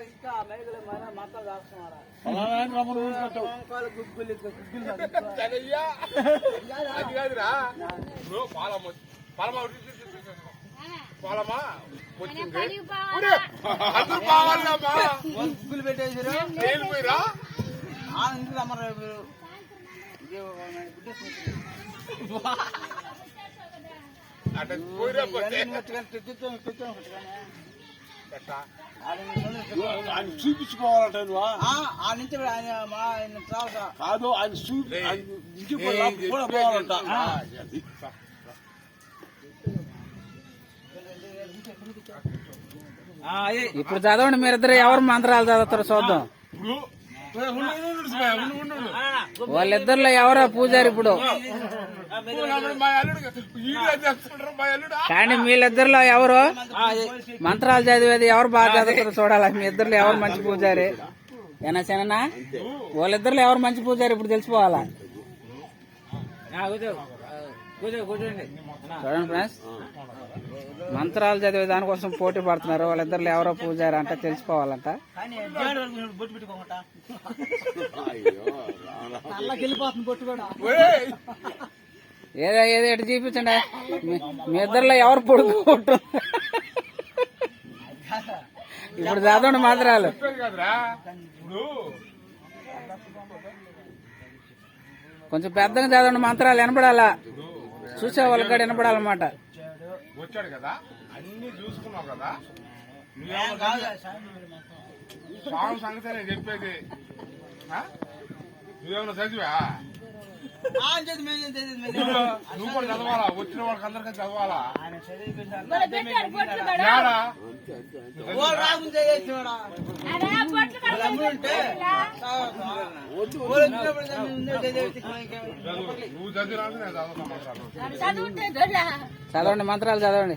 ఇంకా మైకులు మొత్తం దాచుకున్నారా పాలమా గుగ్గులు పెట్టేసారు చూపించుకోవాలంట ఆ నుంచి ఆయన కాదు ఆయన కూడా పోవాలంట. ఇప్పుడు చదవండి మీరిద్దరు ఎవరు మంత్రాలు చదువుతారో చూద్దాం. వాళ్ళిద్దరిలో ఎవరో పూజారి ఇప్పుడు కానీ వీళ్ళిద్దరిలో ఎవరు మంత్రాలు చదివేది ఎవరు బాగా చదువుతారో చూడాలి. మీ ఇద్దరిలో ఎవరు మంచి పూజారి ఏనా చిన్న వాళ్ళిద్దరిలో ఎవరు మంచి పూజారి ఇప్పుడు తెలిసిపోవాలా. చూడండి ఫ్రెండ్స్ మంత్రాలు చదివే దానికోసం పోటీ పడుతున్నారు. వాళ్ళిద్దరిలో ఎవరో పూజారి అంటే తెలిసిపోవాలంట. ఏదో ఏదో ఎటు చూపించండి మీ ఇద్దరిలో ఎవరు పొడుగు. ఇప్పుడు చదవండి మంత్రాలు. కొంచెం పెద్దగా చదవండి మంత్రాలు వినపడాలా. చూసే వాళ్ళకి కూడా వినపడాలన్నమాట. వచ్చాడు కదా అన్ని చూసుకున్నావు కదా స్వామి సంగతి నేను చెప్పేది. నువ్వేమన్నా చదివా? నువ్వు కూడా చదవాలా? వచ్చిన వాళ్ళకి అందరికీ చదవాలా? నువ్వు చదివినా నేను చదువుతాను. చదవండి మంత్రాలు చదవండి.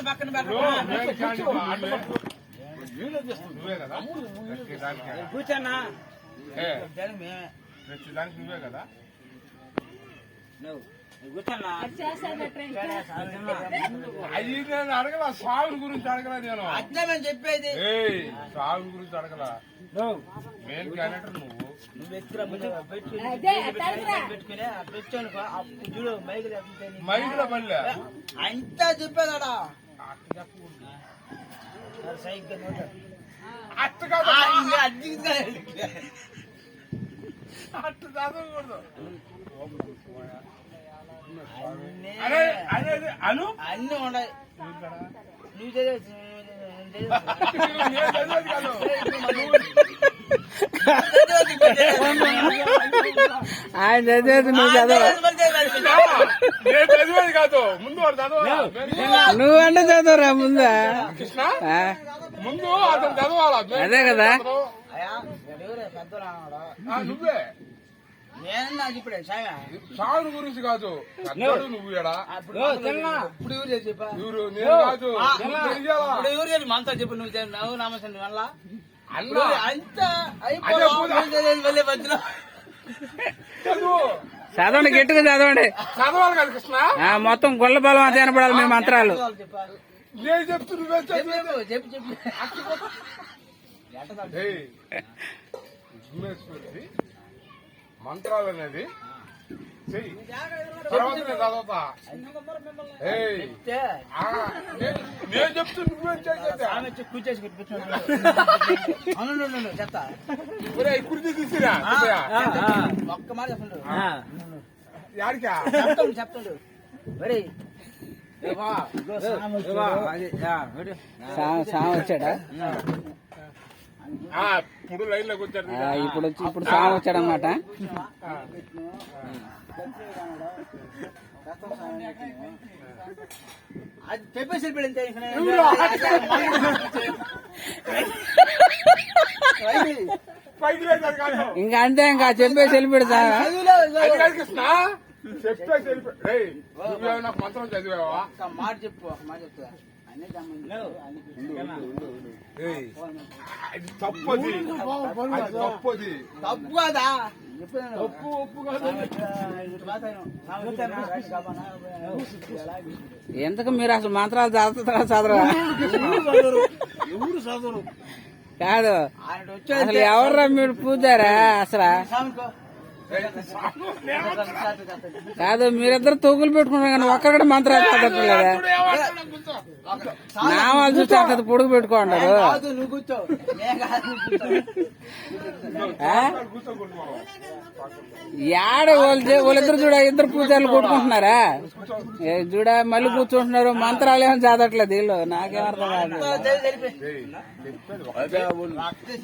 పక్కన కూర్చోన్నా దానికి నువ్వే కదా అది నేను అడగల. స్వామి గురించి అడగల. నేను అర్థమని చెప్పేది స్వామి గురించి అడగల. మెయిన్ క్యారెక్టర్ నువ్వు చూడు మైకుల పల్లె అంతా చెప్పేదాడా అట్ట కాదు అట్ట చదవకూడదు. అను అన్ని ఉన్నాయి. నువ్వు చదివేది ఆయన చదివేది నువ్వు చదివేది కాదు. ముందు నువ్వంటే చదవరా ముందా? ముందు అతను చదవాలా? అదే కదా. నువ్వే నేను ఇప్పుడే సాగు గురించి కాదు. నువ్వు ఇప్పుడు ఎవరు చెప్పా? ఇప్పుడు ఎవరు మనతో చెప్పు. నువ్వు నామసండి వల్ల చదవండి గట్టిగా చదవండి. చదవాలి కదా కృష్ణ. మొత్తం గొల్ల బలం అంతే వినపడాలి మీ మంత్రాలు. నేను చెప్తూ నువ్వే చెప్పు మంత్రాలు అనేది చెయ్యి. తర్వాత నేను చదవతా. నేను చెప్తూ నువ్వేం చెప్తా. కుర్చీ తీసిరా ఒక్క మాట చెప్పండు. యాడికా చెప్తాడు. సామ వచ్చాడా? ఇప్పుడు లైన్ లోకి వచ్చాడు. ఇప్పుడు సామ వచ్చాడనమాట. అది చెప్పేసి వెళ్ళిపోయింది. ఇంకా అంతే ఇంకా చెప్పేసి వెళ్ళిపోయాడు సార్. చెప్తే నాకు మంత్రం చదివావా? మాట చెప్పు. మాట చెప్తా. ఏయ్, అది తప్పది అది తప్పది తప్పు కాదా తప్పు ఒప్పు కాదు. ఎందుకు మీరు అసలు మంత్రాలు చదువుతారా చదవరా? ఎవరు చదవరు. కాదు ఆయన అసలు ఎవర్రా మీరు పూజారా అసలు? కాదు మీరిద్దరు తొగులు పెట్టుకున్నారు కానీ ఒక్కడికి మంత్రాలు చదవట్లేదా? నామాలు చూసి అక్కడ పొడుగు పెట్టుకుంటారు. నువ్వు కూర్చో నేను కాదు, నువ్వు కూర్చో. యాడ వాళ్ళిద్దరు చూడ ఇద్దరు పూజారులు కొట్టుకుంటున్నారా? చూడ మళ్ళీ కూర్చుంటున్నారు. మంత్రాలు ఏమో చదవట్లేదు వీళ్ళు. నాకేం అర్థం కాదు. అదే వాళ్ళు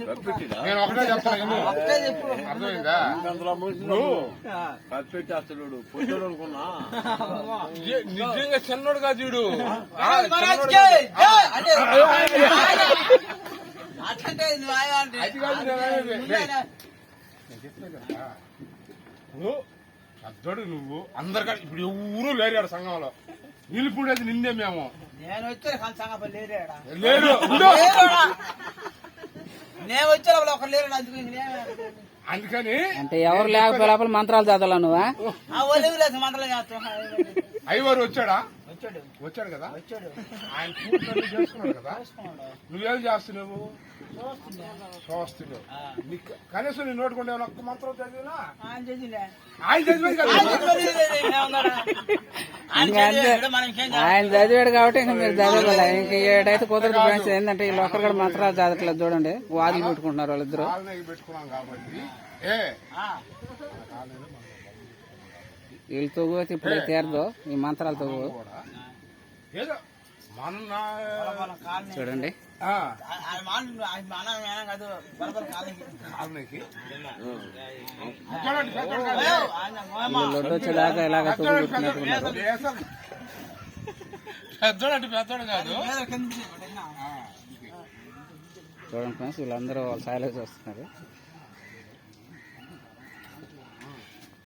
కప్పెట్టినా? నేను ఒకటే చెప్తాను, ఒక్కటే చెప్పు. అర్థమైందా? అందులో మనుషులు కప్పెట్టేస్తాడు పొట్టోడు అనుకున్నా. నిజంగా చిన్నోడు కాదు చూడు. మహారాజ్కే జై అంటే అట్లంటే నువ్వు ఆయన అంటే అది కాదు నేను అనేది. ఇప్పుడు పెద్దోడు నువ్వు అందరికీ ఇప్పుడు ఎవరు లేరు ఆడ సంఘంలో. నిలుపుడేది నిన్నే మేము. నేను వచ్చే సంగపల్లి లేరేడా లేరు నేను వచ్చే లోపల ఒకరు లేరు అందుకు అందుకని అంటే ఎవరు లేకపోతే లోపల మంత్రాలు చదవాలా నువ్వా? ఒలివి లేదు మంత్రం చేస్తాం. అయ్యవారు వచ్చాడా? వచ్చాడు వచ్చాడు కదా. వచ్చాడు ఆయన పూర్తి చేసుకున్నాడు కదా. నువ్వేం చేస్తున్నావు? చూస్తున్నావు. నీకు కనీసం నీ నోటుకుంటే ఒక్క మంత్రం చదివినా ఆయన చేసిండే ఆయన చదివేది కదా. ఆయన చదివాడు కాబట్టి ఇంకా మీరు చదవాలి. ఇంక ఏడైతే కుదరదు ఫ్రెండ్స్. ఏంటంటే వీళ్ళు ఒక్కరు కూడా మంత్రాలు చదవట్లేదు. చూడండి వాదులు పెట్టుకుంటున్నారు వాళ్ళిద్దరు. కాలనీకి పెట్టుకున్నాం కాబట్టి వీళ్ళు తొగు అయితే ఇప్పుడే తీరదు ఈ మంత్రాలు తొగు. కూడా ఏదో మన చూడండి కాలనీకి వీళ్ళు లొడ్డు వచ్చేదాకా ఇలాగ తొగు పెట్టుకున్నట్టున్నారు. పెద్దోడు అంటే పెద్దోడు కాదు. చూడండి ఫ్రెండ్స్ వీళ్ళందరూ వాళ్ళ సాయిలో చూస్తున్నారు.